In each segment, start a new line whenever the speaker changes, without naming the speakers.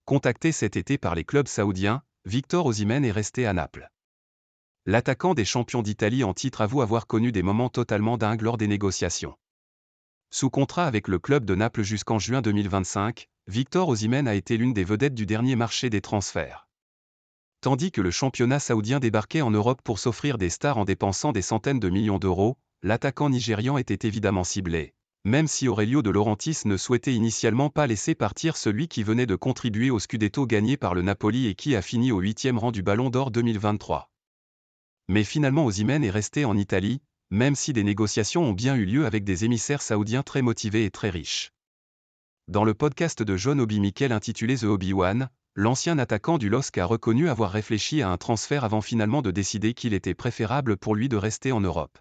Contacté cet été par les clubs saoudiens, Victor Osimhen est resté à Naples. L'attaquant des champions d'Italie en titre avoue avoir connu des moments totalement dingues lors des négociations. Sous contrat avec le club de Naples jusqu'en juin 2025, Victor Osimhen a été l'une des vedettes du dernier marché des transferts. Tandis que le championnat saoudien débarquait en Europe pour s'offrir des stars en dépensant des centaines de millions d'euros, l'attaquant nigérian était évidemment ciblé, même si Aurelio De Laurentiis ne souhaitait initialement pas laisser partir celui qui venait de contribuer au Scudetto gagné par le Napoli et qui a fini au 8e rang du Ballon d'Or 2023. Mais finalement Osimhen est resté en Italie, même si des négociations ont bien eu lieu avec des émissaires saoudiens très motivés et très riches. Dans le podcast de John Obi Mikel intitulé The Obi-Wan, l'ancien attaquant du LOSC a reconnu avoir réfléchi à un transfert avant finalement de décider qu'il était préférable pour lui de rester en Europe.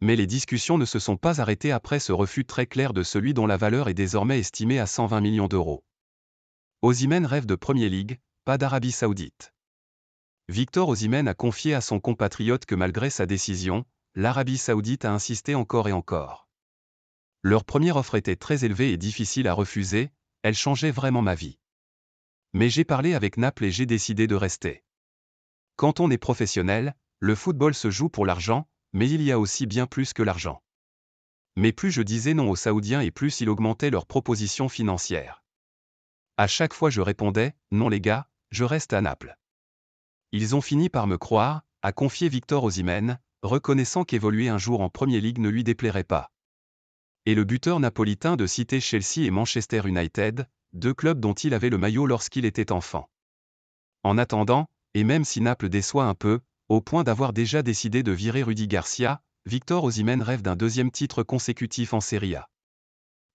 Mais les discussions ne se sont pas arrêtées après ce refus très clair de celui dont la valeur est désormais estimée à 120 millions d'euros. Osimhen rêve de Premier League, pas d'Arabie Saoudite. Victor Osimhen a confié à son compatriote que malgré sa décision, l'Arabie Saoudite a insisté encore et encore. Leur première offre était très élevée et difficile à refuser, elle changeait vraiment ma vie. Mais j'ai parlé avec Naples et j'ai décidé de rester. Quand on est professionnel, le football se joue pour l'argent, mais il y a aussi bien plus que l'argent. Mais plus je disais non aux Saoudiens et plus ils augmentaient leurs propositions financières. À chaque fois je répondais, non les gars, je reste à Naples. Ils ont fini par me croire, a confié Victor Osimhen, reconnaissant qu'évoluer un jour en Premier League ne lui déplairait pas. Et le buteur napolitain de citer Chelsea et Manchester United, deux clubs dont il avait le maillot lorsqu'il était enfant. En attendant, et même si Naples déçoit un peu, au point d'avoir déjà décidé de virer Rudy Garcia, Victor Osimhen rêve d'un deuxième titre consécutif en Serie A.